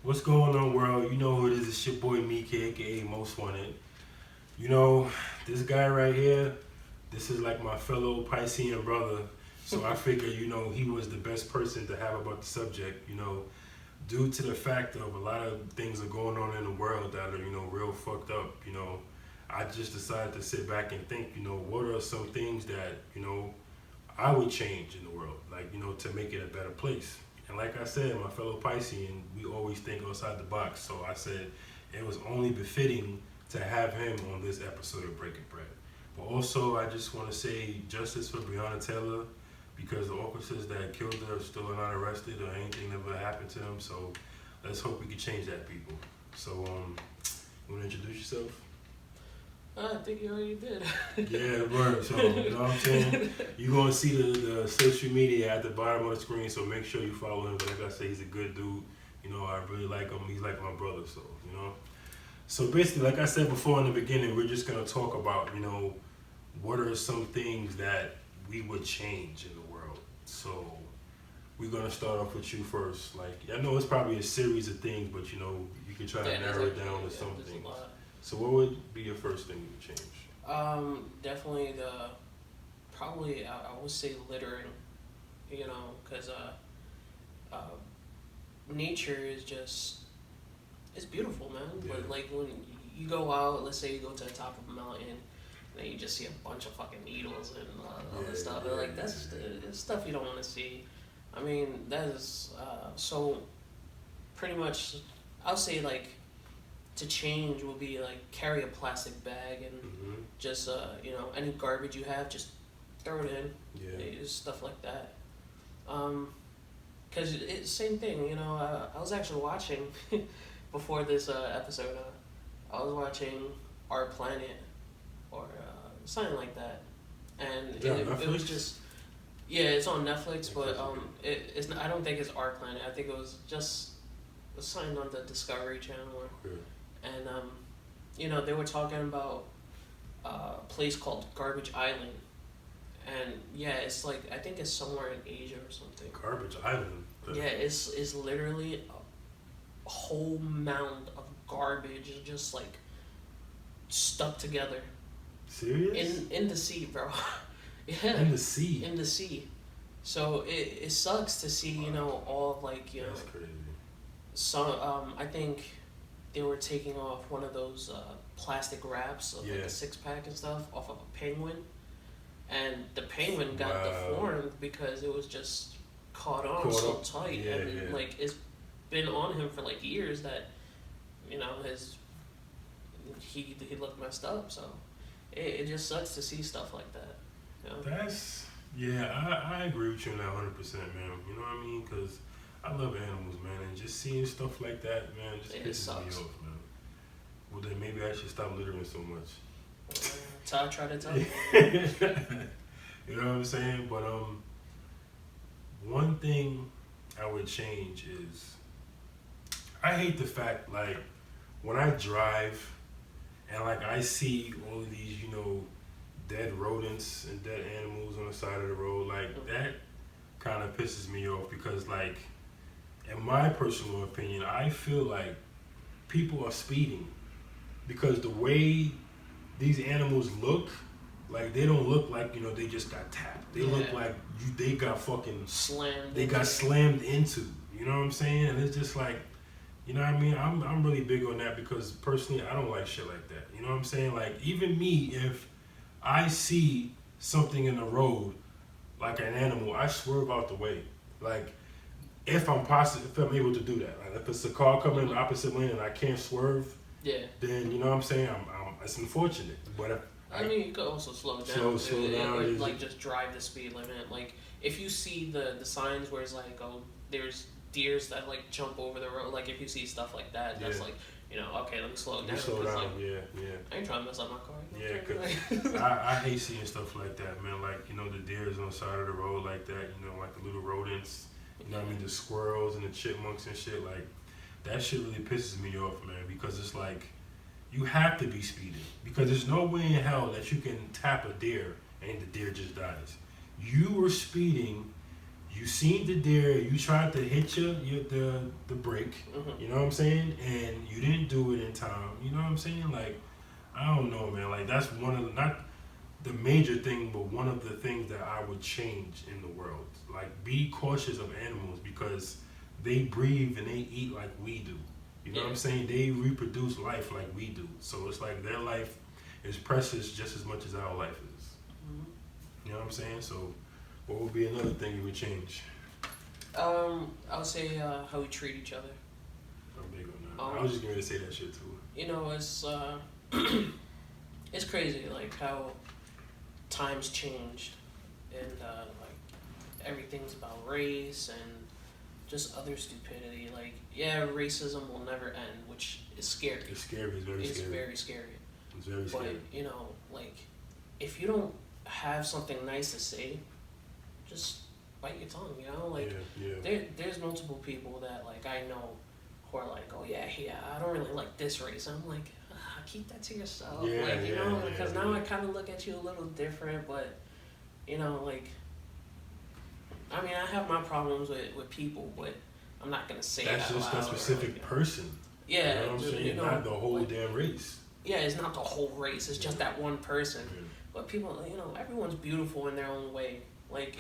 What's going on, world? You know who it is. It's your boy Mika, aka Most Wanted. You know, this guy right here, this is like my fellow Piscean brother. So I figure, he was the best person to have about the subject, due to the fact of a lot of things are going on in the world that are, real fucked up, I just decided to sit back and think, what are some things that, I would change in the world, like, to make it a better place. And like I said, my fellow Piscean, we always think outside the box. So I said it was only befitting to have him on this episode of Breaking Bread. But also, I just want to say justice for Breonna Taylor, because the officers that killed her still are not arrested or anything ever happened to them. So let's hope we can change that, people. So, you want to introduce yourself? I think you already did. Yeah, right. So, you know what I'm saying? You're going to see the social media at the bottom of the screen, so make sure you follow him. But like I say, he's a good dude. I really like him. He's like my brother, so. So basically, like I said before in the beginning, we're just going to talk about, what are some things that we would change in the world. So we're going to start off with you first. Like, I know it's probably a series of things, but, you can try to narrow it down to some things. So what would be your first thing you would change? Definitely I would say littering, because nature is just, it's beautiful, man. Yeah. But like when you go out, let's say you go to the top of a mountain, and then you just see a bunch of fucking needles and other stuff. Yeah, Like that's stuff you don't want to see. I mean, that is, so pretty much, I'll say like, to change will be like carry a plastic bag and just any garbage you have, just throw it in. Yeah. Stuff like that. Cause it's same thing. I was actually watching before this episode. I was watching Our Planet or something like that, and it was just it's on Netflix, but it's not, I don't think it's Our Planet. I think it was just something on the Discovery Channel. And, they were talking about a place called Garbage Island. And, it's like, I think it's somewhere in Asia or something. Garbage Island? Yeah, it's literally a whole mound of garbage just, like, stuck together. Serious? In the sea, bro. Yeah. In the sea? In the sea. So, it sucks to see, all of, like, That's crazy. So, I think they were taking off one of those plastic wraps of like a 6-pack and stuff off of a penguin, and the penguin got deformed because it was just caught so tight, like it's been on him for like years that he looked messed up. So it just sucks to see stuff like that. I agree with you on that 100%, man. You know what I mean? Because I love animals, man, and just seeing stuff like that, man, just pisses me off, man. Well, then maybe I should stop littering so much. That's how I try to tell you. You know what I'm saying? But one thing I would change is I hate the fact, like, when I drive and, like, I see all of these, dead rodents and dead animals on the side of the road, like, that kind of pisses me off because, like, in my personal opinion, I feel like people are speeding because the way these animals look, like they don't look like they just got tapped. They look like they got fucking slammed. They got slammed into. You know what I'm saying? And it's just like, you know what I mean? I'm really big on that because personally, I don't like shit like that. You know what I'm saying? Like even me, if I see something in the road like an animal, I swerve out the way. Like. If I'm able to do that, like if it's a car coming in the opposite lane and I can't swerve, then you know what I'm saying. It's unfortunate, but I mean, you could also slow down. Slow down. Like just drive the speed limit. Like if you see the signs where it's like, oh, there's deers that like jump over the road. Like if you see stuff like that, that's like, okay, let me slow down. Slow down, like, yeah. I ain't trying to mess up my car. Yeah, cause I hate seeing stuff like that, man. Like the deers on the side of the road like that. Like the little rodents. You know what I mean? The squirrels and the chipmunks and shit, like, that shit really pisses me off, man, because it's like, you have to be speeding. Because there's no way in hell that you can tap a deer and the deer just dies. You were speeding, You seen the deer, you tried to hit the brake, you know what I'm saying, and you didn't do it in time. You know what I'm saying? Like, I don't know, man. Like, that's one of the, not the major thing, but one of the things that I would change in the world. Like, be cautious of animals because they breathe and they eat like we do. You know what I'm saying? They reproduce life like we do. So it's like their life is precious just as much as our life is. You know what I'm saying? So what would be another thing you would change? I would say how we treat each other. I'm big on that. I was just going to say that shit too. You know, it's it's crazy like how times changed and like everything's about race and just other stupidity. Like, yeah, racism will never end, which is scary. It's scary. It's very scary. It's very scary. It's very scary. But, you know, like, if you don't have something nice to say, just bite your tongue, you know? Like, there's multiple people that, like, I know who are like, oh, yeah, I don't really like this race. I'm like, keep that to yourself. Because now I kind of look at you a little different, but, you know, like, I mean, I have my problems with people, but I'm not going to say that's just that specific person. Yeah. You know what I'm saying? You know, not the whole damn race. Yeah, it's not the whole race. It's just that one person. Yeah. But people, you know, everyone's beautiful in their own way. Like,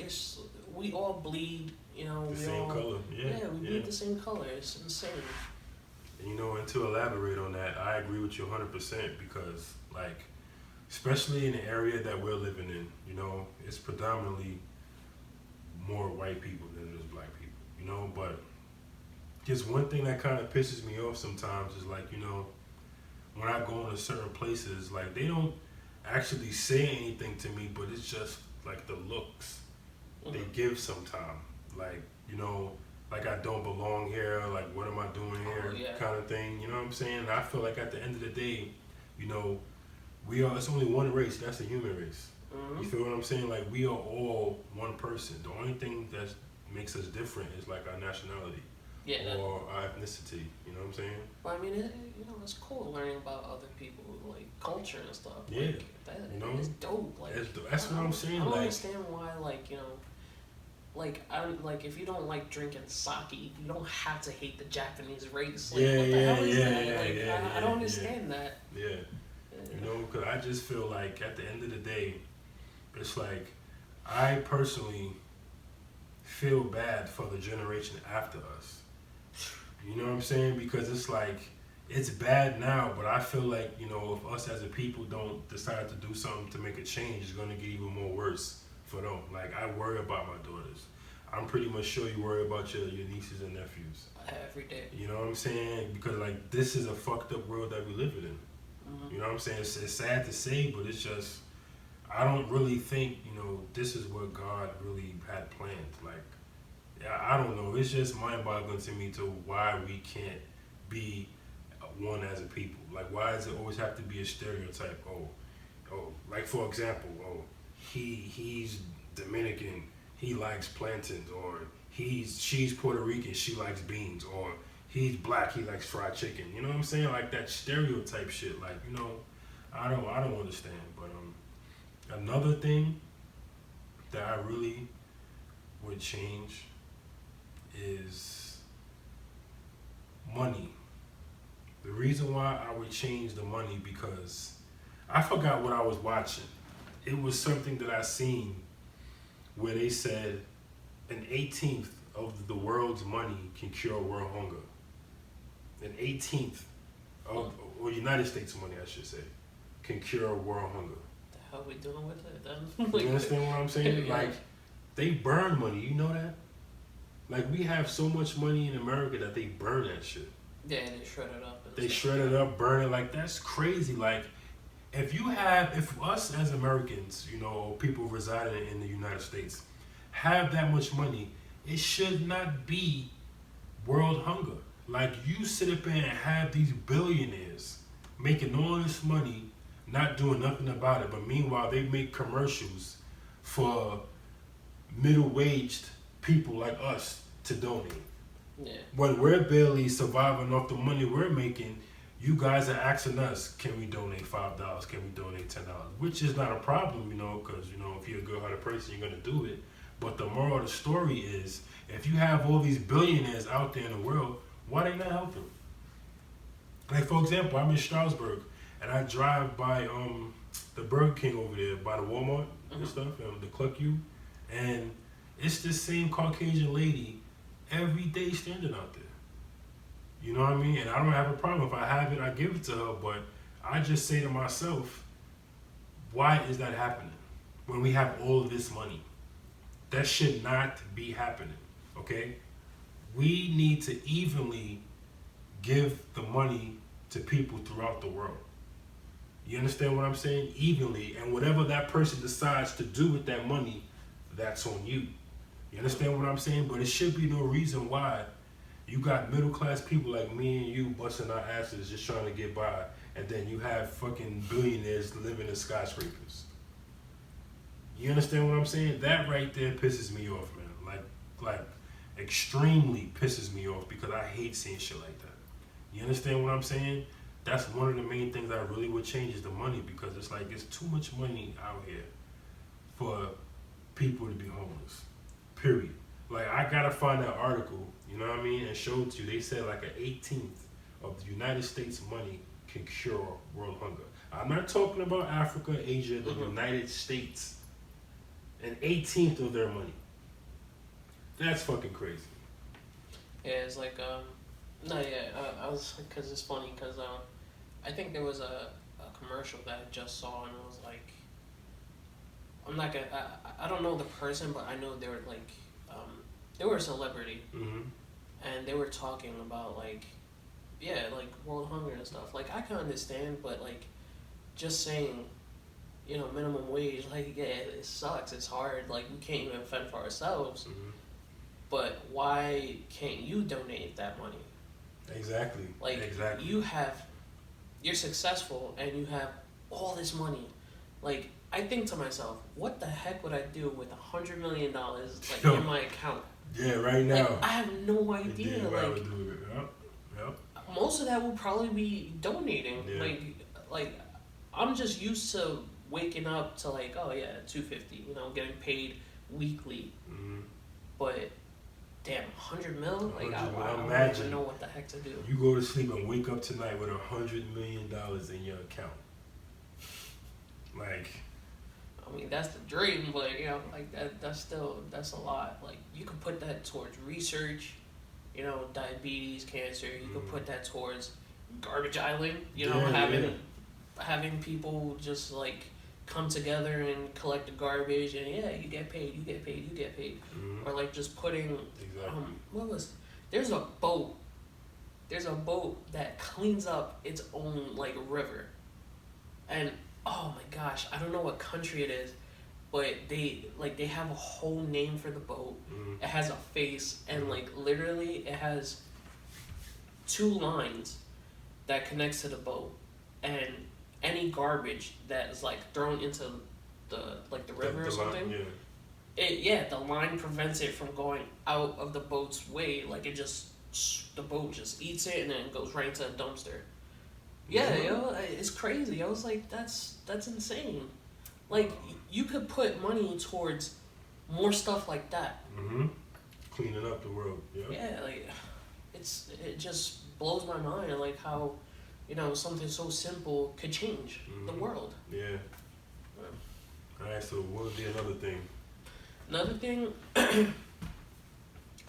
we all bleed, you know. The same color. Yeah, we bleed the same color. It's insane. And, you know, and to elaborate on that, I agree with you 100% because, like, especially in the area that we're living in, you know, it's predominantly more white people than it is black people, you know, but just one thing that kind of pisses me off sometimes is like, you know, when I go into certain places, like they don't actually say anything to me, but it's just like the looks they give sometimes, like, you know, like I don't belong here, like what am I doing here, kind of thing, you know what I'm saying? And I feel like at the end of the day, you know, it's only one race, that's the human race. You feel what I'm saying? Like, we are all one person. The only thing that makes us different is, like, our nationality or our ethnicity. You know what I'm saying? Well, I mean, you know, it's cool learning about other people, like, culture and stuff. Yeah. Like, you know? It's dope. Like, that's what I'm saying. I don't understand why, like, you know, like, if you don't like drinking sake, you don't have to hate the Japanese race. Like, what the hell is that? I don't understand that. Yeah. You know, because I just feel like at the end of the day, it's like, I personally feel bad for the generation after us. You know what I'm saying? Because it's like, it's bad now, but I feel like, you know, if us as a people don't decide to do something to make a change, it's going to get even more worse for them. Like, I worry about my daughters. I'm pretty much sure you worry about your nieces and nephews. Every day. You know what I'm saying? Because, like, this is a fucked up world that we live in. You know what I'm saying? It's sad to say, but it's just, I don't really think, you know, this is what God really had planned. Like, I don't know. It's just mind-boggling to me to why we can't be one as a people. Like, why does it always have to be a stereotype? Oh, like, for example, he's Dominican, he likes plantains, or she's Puerto Rican, she likes beans, or he's black, he likes fried chicken. You know what I'm saying? Like that stereotype shit. Like, you know, I don't understand. But another thing that I really would change is money. The reason why I would change the money because I forgot what I was watching. It was something that I seen where they said an 18th of the world's money can cure world hunger. An 18th of, or United States money, I should say, can cure world hunger. The hell are we doing with it then? You understand what I'm saying? Like, they burn money, you know that? Like, we have so much money in America that they burn that shit. Yeah, they shred it up. They shred it up, burn it. Like, that's crazy. Like, if us as Americans, you know, people residing in the United States, have that much money, it should not be world hunger. Like, you sit up there and have these billionaires making all this money, not doing nothing about it, but meanwhile they make commercials for middle-aged people like us to donate. Yeah. When we're barely surviving off the money we're making, you guys are asking us, can we donate $5? Can we donate $10? Which is not a problem, you know, because, you know, if you're a good-hearted person, you're going to do it. But the moral of the story is, if you have all these billionaires out there in the world, why they not helping? Like, for example, I'm in Stroudsburg, and I drive by the Burger King over there, by the Walmart and stuff, and the Cluck U, and it's the same Caucasian lady every day standing out there. You know what I mean? And I don't have a problem. If I have it, I give it to her, but I just say to myself, why is that happening when we have all of this money? That should not be happening, okay? We need to evenly give the money to people throughout the world. You understand what I'm saying? Evenly, and whatever that person decides to do with that money, that's on you. You understand what I'm saying? But it should be no reason why you got middle class people like me and you busting our asses just trying to get by, and then you have fucking billionaires living in skyscrapers. You understand what I'm saying? That right there pisses me off, man. Like extremely pisses me off, because I hate seeing shit like that. You understand what I'm saying? That's one of the main things I really would change, is the money, because it's like there's too much money out here for people to be homeless. Period. Like, I gotta find that article, you know what I mean, and show it to you. They said like an 18th of the United States money can cure world hunger. I'm not talking about Africa, Asia, the United States. An 18th of their money. That's fucking crazy. Yeah, it's like, I was, because it's funny, because I think there was a commercial that I just saw, and it was like, I'm not gonna, I don't know the person, but I know they were like, they were a celebrity, and they were talking about like, yeah, like world hunger and stuff. Like, I can understand, but like, just saying, you know, minimum wage, like, yeah, it sucks, it's hard, like, we can't even fend for ourselves, but why can't you donate that money? Exactly. Like, exactly. You're successful, and you have all this money. Like, I think to myself, what the heck would I do with $100 million, like, in my account? Yeah, right now. Like, I have no idea. Yeah, like, yep. Most of that will probably be donating. Yeah. Like, I'm just used to waking up to like, oh yeah, $250, you know, getting paid weekly. But damn, 100 mil? Like, I don't even know what the heck to do. You go to sleep and wake up tonight with $100 million in your account. Like, I mean, that's the dream, but you know, like that's a lot. Like, you could put that towards research, you know, diabetes, cancer. You could put that towards Garbage Island, you know, having people just like come together and collect the garbage, and yeah, you get paid. Or like just putting there's a boat that cleans up its own like river, and oh my gosh, I don't know what country it is, but they have a whole name for the boat. It has a face, and like literally it has 2 lines that connects to the boat, and any garbage that is like thrown into the river or something, the line prevents it from going out of the boat's way. Like, the boat just eats it and then it goes right into a dumpster. Yeah, yo, it's crazy. I was like, that's insane. Like, you could put money towards more stuff like that. Cleaning up the world. Yeah, like, it just blows my mind, like how, you know, something so simple could change the world. Yeah. Alright, so what would be another thing? Another thing,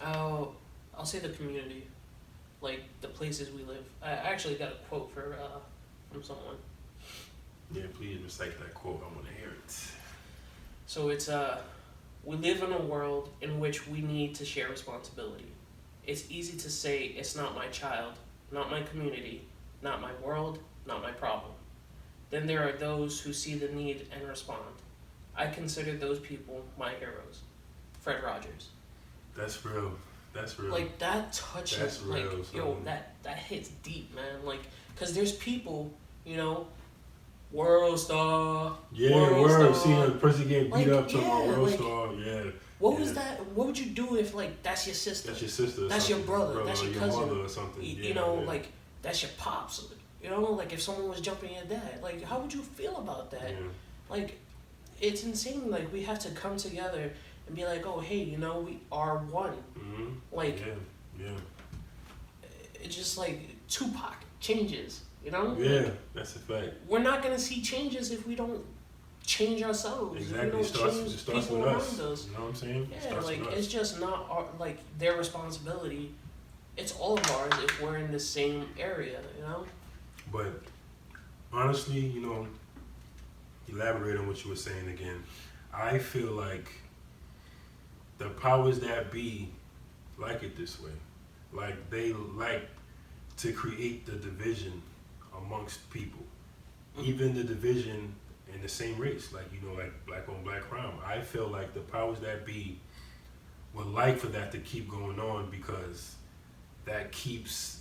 I'll say the community, like the places we live. I actually got a quote from someone. Yeah, please recite that quote. I want to hear it. So it's we live in a world in which we need to share responsibility. It's easy to say it's not my child, not my community, not my world, not my problem. Then there are those who see the need and respond. I consider those people my heroes. Fred Rogers. That's real. Like, that touches, that's real, like, yo, that hits deep, man. Like, because there's people, you know, World Star. Yeah, World. Seeing a person getting beat up to my World like, Star. Yeah. What was that? What would you do if, like, that's your sister? That's your sister. That's your brother. That's your cousin. Mother or something. You know, like, that's your pops. You know, like, if someone was jumping your dad, like, how would you feel about that? Yeah. Like, it's insane. Like, we have to come together and be like, oh, hey, we are one. Mm-hmm. Like, yeah. It's just like Tupac changes, Yeah, like, that's a fact. We're not gonna see changes if we don't change ourselves. Exactly. It starts with us. You know what I'm saying? Yeah, like it's just not like their responsibility. It's all of ours if we're in the same area, But honestly, elaborate on what you were saying again. I feel like the powers that be like it this way. Like they like to create the division amongst people. Even the division in the same race, like like black on black crime. I feel like the powers that be would like for that to keep going on because that keeps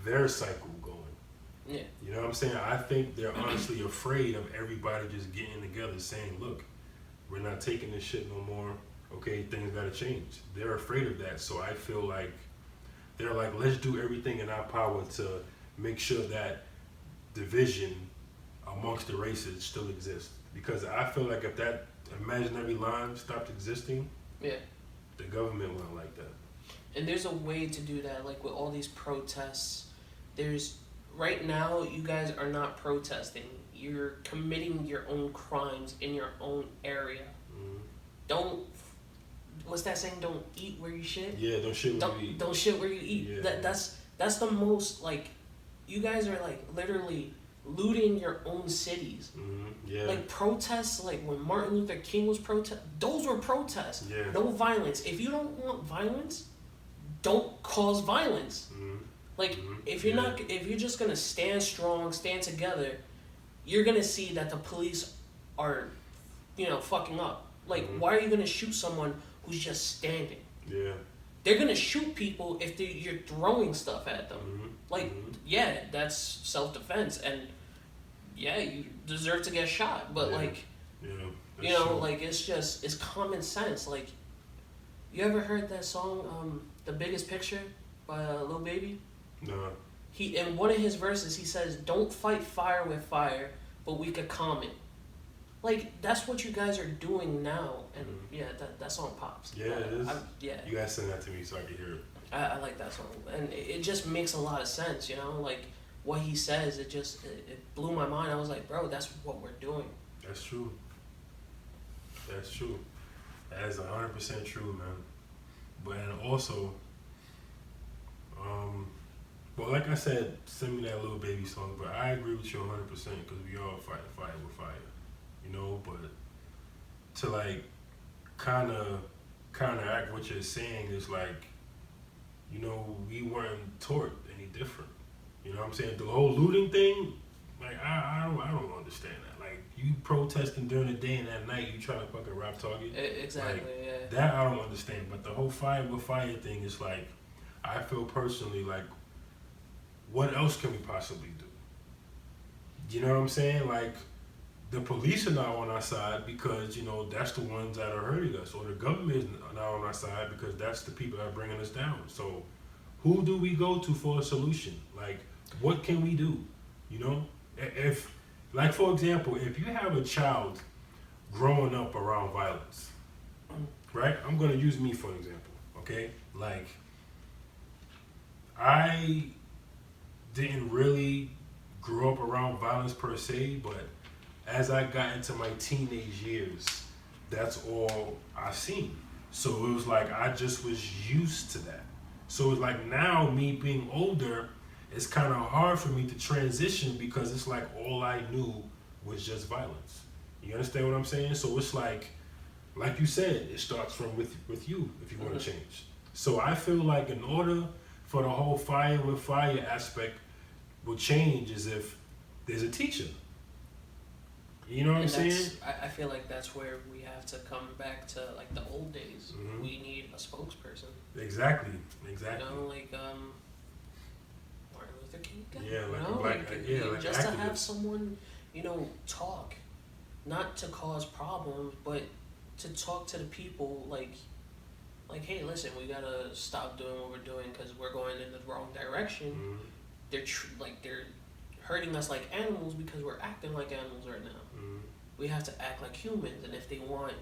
their cycle going. Yeah. You know what I'm saying? I think they're honestly afraid of everybody just getting together saying, look, we're not taking this shit no more. Okay, things gotta change. They're afraid of that. So I feel like they're like, let's do everything in our power to make sure that division amongst the races still exists. Because I feel like if that imaginary line stopped existing, the government wouldn't like that. And there's a way to do that, like with all these protests. Right now, you guys are not protesting. You're committing your own crimes in your own area. Mm-hmm. What's that saying? Don't eat where you shit? Yeah, don't shit where you eat. Don't shit where you eat. Yeah. That's the most, like, you guys are, like, literally looting your own cities. Mm-hmm. Yeah. Like, protests, like, when Martin Luther King was those were protests. Yeah. No violence. If you don't want violence, don't cause violence. Mm-hmm. Like, if you're just gonna stand strong, stand together, you're gonna see that the police are, fucking up. Like, why are you gonna shoot someone who's just standing? Yeah. They're gonna shoot people if you're throwing stuff at them. Mm-hmm. Like, yeah, that's self-defense, and yeah, you deserve to get shot. But like, like it's common sense. Like, you ever heard that song, "The Biggest Picture" by Lil Baby? No. He in one of his verses he says, "Don't fight fire with fire, but we could calm it." Like, that's what you guys are doing now, and that song pops. Yeah, it is. Yeah. You guys send that to me so I can hear it. I like that song, and it just makes a lot of sense. Like what he says, it blew my mind. I was like, bro, that's what we're doing. That's true. That's true. That is 100% true, man. But and also, well, like I said, send me that Lil Baby song. But I agree with you 100% because we all fight fire with fire. But to like kind of counteract what you're saying is like, we weren't taught any different. You know what I'm saying? The whole looting thing, like I don't understand that. Like, you protesting during the day and at night you trying to fucking rob Target. Exactly. Like, yeah. That I don't understand. But the whole fire with fire thing is like, I feel personally like, what else can we possibly do? You know what I'm saying? Like, the police are not on our side because, that's the ones that are hurting us. Or the government is not on our side because that's the people that are bringing us down. So who do we go to for a solution? Like, what can we do? If, like, for example, if you have a child growing up around violence, right? I'm going to use me for an example, okay? Like, I didn't really grow up around violence per se, but as I got into my teenage years, that's all I seen. So it was like I just was used to that. So it's like now me being older, it's kind of hard for me to transition because it's like all I knew was just violence. You understand what I'm saying? So it's like you said, it starts from with you if you want to change. So I feel like in order for the whole fire with fire aspect will change is if there's a teacher. You know what I'm saying? I feel like that's where we have to come back to like the old days. Mm-hmm. We need a spokesperson. Exactly. Like Martin Luther King guy. Yeah, like just activists. to have someone, talk, not to cause problems, but to talk to the people. Like, hey, listen, we gotta stop doing what we're doing because we're going in the wrong direction. Mm-hmm. They're hurting us like animals because we're acting like animals right now. Mm-hmm. We have to act like humans, and if they want,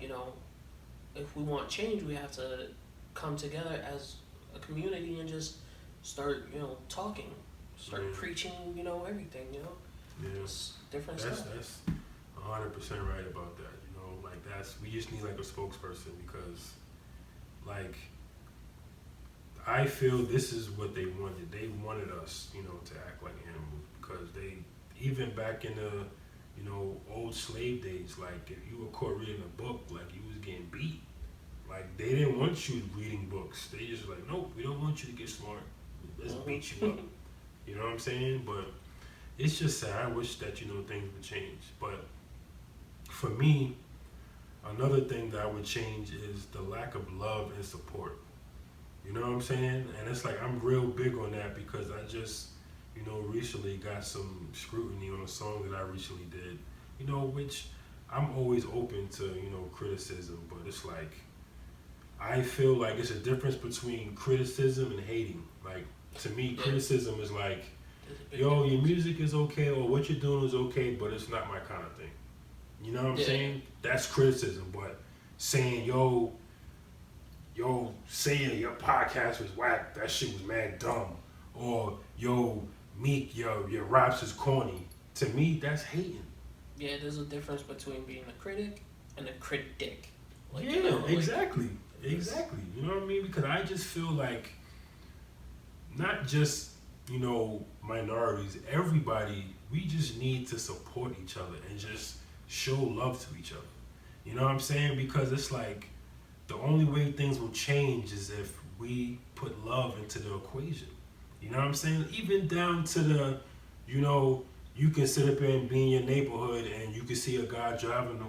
if we want change, we have to come together as a community and just start, talking, start preaching, everything, just different stuff. That's 100% right about that. Like we just need like a spokesperson because, like, I feel this is what they wanted. They wanted us, to act like animals because they, even back in the, old slave days, like if you were caught reading a book, like you was getting beat. Like they didn't want you reading books. They just like, nope, we don't want you to get smart. Let's beat you up. You know what I'm saying? But it's just sad. I wish that, things would change. But for me, another thing that I would change is the lack of love and support. You know what I'm saying? And it's like I'm real big on that because I just, recently got some scrutiny on a song that I recently did, which I'm always open to, criticism, but it's like, I feel like it's a difference between criticism and hating. Like, to me, criticism is like, yo, your music is okay or what you're doing is okay, but it's not my kind of thing. You know what I'm saying? That's criticism, but saying, yo, saying your podcast was whack, that shit was mad dumb. Or, yo, Meek, your raps is corny. To me, that's hating. Yeah, there's a difference between being a critic and a critic. Like, exactly. Exactly. You know what I mean? Because I just feel like not just, minorities, everybody, we just need to support each other and just show love to each other. You know what I'm saying? Because it's like the only way things will change is if we put love into the equation. You know what I'm saying? Even down to the, you can sit up and be in your neighborhood and you can see a guy driving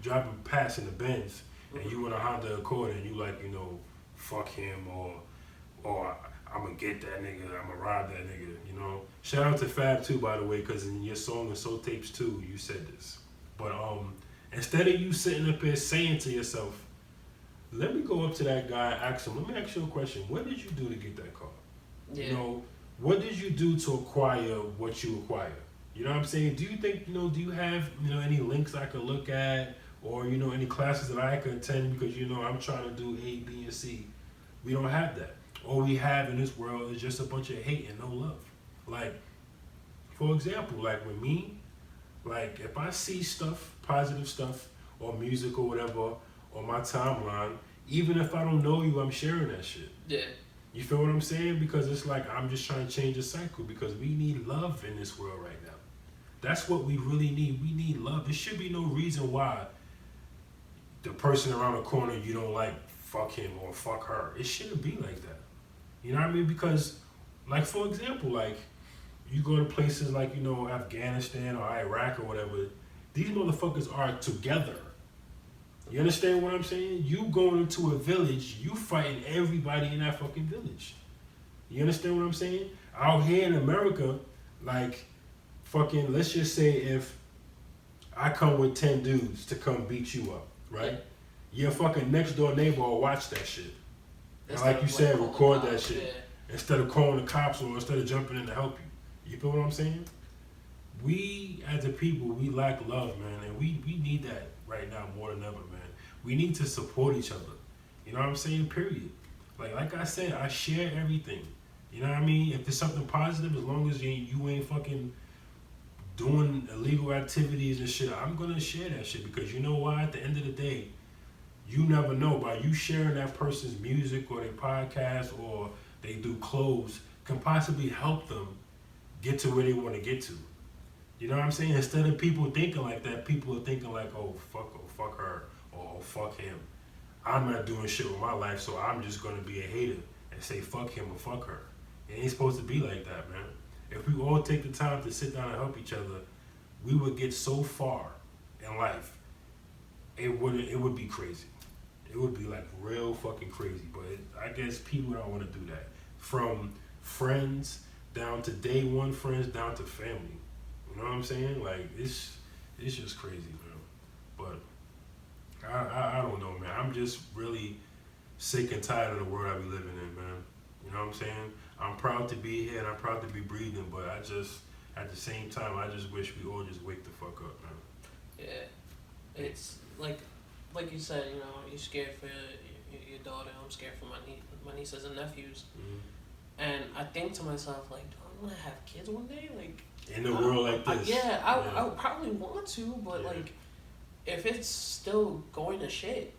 driving past in the Benz, and you in a Honda Accord and you like, fuck him or I'm gonna get that nigga, I'm gonna rob that nigga, Shout out to Fab too, by the way, because in your song and Soul Tapes too, you said this. But instead of you sitting up here saying to yourself, let me go up to that guy and ask him, let me ask you a question. What did you do to get that car? Yeah. What did you do to acquire what you acquire? You know what I'm saying? Do you think, do you have, any links I could look at or, any classes that I could attend because, I'm trying to do A, B, and C. We don't have that. All we have in this world is just a bunch of hate and no love. Like, for example, like with me, like if I see stuff, positive stuff, or music or whatever on my timeline, even if I don't know you, I'm sharing that shit. Yeah. You feel what I'm saying? Because it's like I'm just trying to change the cycle because we need love in this world right now. That's what we really need. We need love. There should be no reason why the person around the corner you don't like, fuck him or fuck her. It shouldn't be like that. You know what I mean? Because, like, for example, like, you go to places like, Afghanistan or Iraq or whatever, these motherfuckers are together. You understand what I'm saying? You going into a village, you fighting everybody in that fucking village. You understand what I'm saying? Out here in America, like, fucking, let's just say if I come with 10 dudes to come beat you up, right? Your fucking next door neighbor will watch that shit. And like you said, record that shit. Instead of calling the cops or instead of jumping in to help you. You feel what I'm saying? We, as a people, we lack love, man. And we need that right now more than ever, man. We need to support each other. You know what I'm saying? Period. Like I said, I share everything. You know what I mean? If there's something positive, as long as you ain't fucking doing illegal activities and shit, I'm going to share that shit. Because you know why? At the end of the day, you never know. By you sharing that person's music or their podcast or they do clothes can possibly help them get to where they want to get to. You know what I'm saying? Instead of people thinking like that, people are thinking like, oh, fuck her, or oh, fuck him. I'm not doing shit with my life, so I'm just going to be a hater and say fuck him or fuck her. It ain't supposed to be like that, man. If we all take the time to sit down and help each other, we would get so far in life. It would be crazy. It would be like real fucking crazy. But I guess people don't want to do that. From friends down to day one friends down to family. You know what I'm saying? Like it's just crazy, man. But I don't know, man. I'm just really sick and tired of the world I be living in, man. You know what I'm saying? I'm proud to be here and I'm proud to be breathing, but I just, at the same time, I just wish we all just wake the fuck up, man. Yeah. It's like, like you said, you know, you're scared for your daughter. I'm scared for my nieces and nephews. Mm-hmm. And I think to myself, like, do I want to have kids one day? Like, in a world like this. I would probably want to, but like, if it's still going to shit,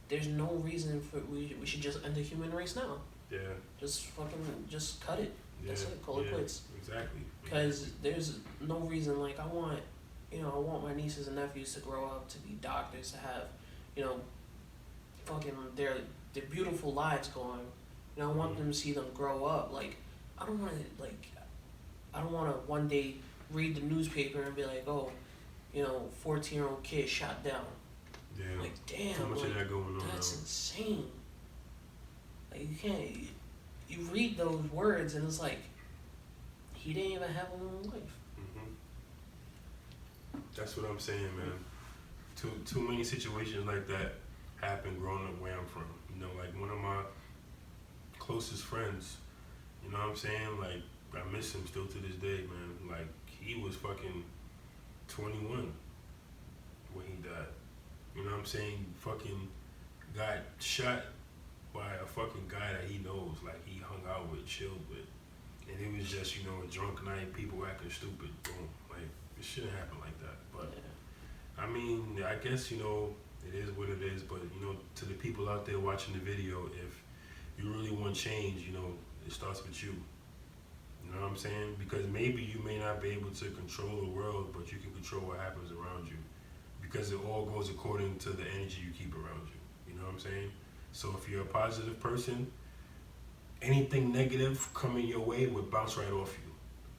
there's no reason for we should just end the human race now. Yeah. Just cut it. That's it. Call it quits. Exactly. Because there's no reason. Like I want my nieces and nephews to grow up to be doctors, to have, you know, fucking their beautiful lives going. You know, I want them to see them grow up. Like I don't want to one day read the newspaper and be like, oh, you know, 14-year-old kid shot down. Yeah. Like damn. Too much of that going on. That's insane. Like you can't. You read those words and it's like he didn't even have a long life. Mm-hmm. That's what I'm saying, man. Too many situations like that happen growing up where I'm from. You know, like one of my closest friends. You know what I'm saying? Like I miss him still to this day, man. Like he was fucking 21 when he died. You know what I'm saying? Fucking got shot by a fucking guy that he knows, like he hung out with, chilled with. And it was just, you know, a drunk night, people acting stupid. Boom. Like, it shouldn't happen like that. But, I mean, I guess, you know, it is what it is. But, you know, to the people out there watching the video, if you really want change, you know, it starts with you. You know what I'm saying? Because maybe you may not be able to control the world, but you can control what happens around you. Because it all goes according to the energy you keep around you. You know what I'm saying? So if you're a positive person, anything negative coming your way would bounce right off you.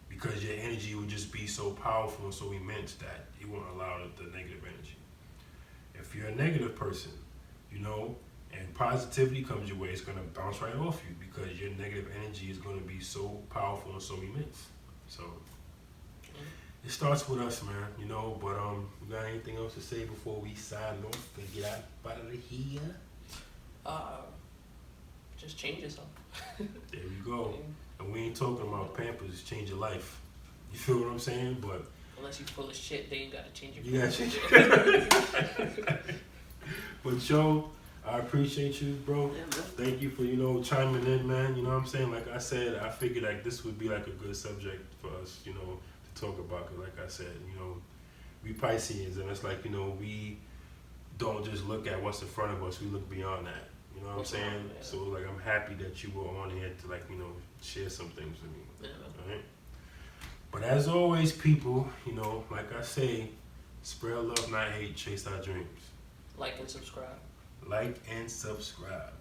Because your energy would just be so powerful and so immense that it won't allow the negative energy. If you're a negative person, you know, and positivity comes your way, it's going to bounce right off you because your negative energy is going to be so powerful and so immense. So it starts with us, man, you know, but you got anything else to say before we sign off and get out of here? Just change yourself. There you go. And we ain't talking about Pampers change your life. You feel what I'm saying? But unless you full of shit, then you gotta change your. You gotta change. But Joe, I appreciate you, bro. Yeah, man. Thank you for, you know, chiming in, man. You know what I'm saying? Like I said, I figured like this would be like a good subject for us, you know, to talk about. Cause like I said, you know, we Pisceans, and it's like, you know, we don't just look at what's in front of us. We look beyond that. You know what I'm saying? Yeah. So like I'm happy that you were on here to like, you know, share some things with me. Yeah. All right. But as always, people, you know, like I say, spread love, not hate, chase our dreams. Like and subscribe. Like and subscribe.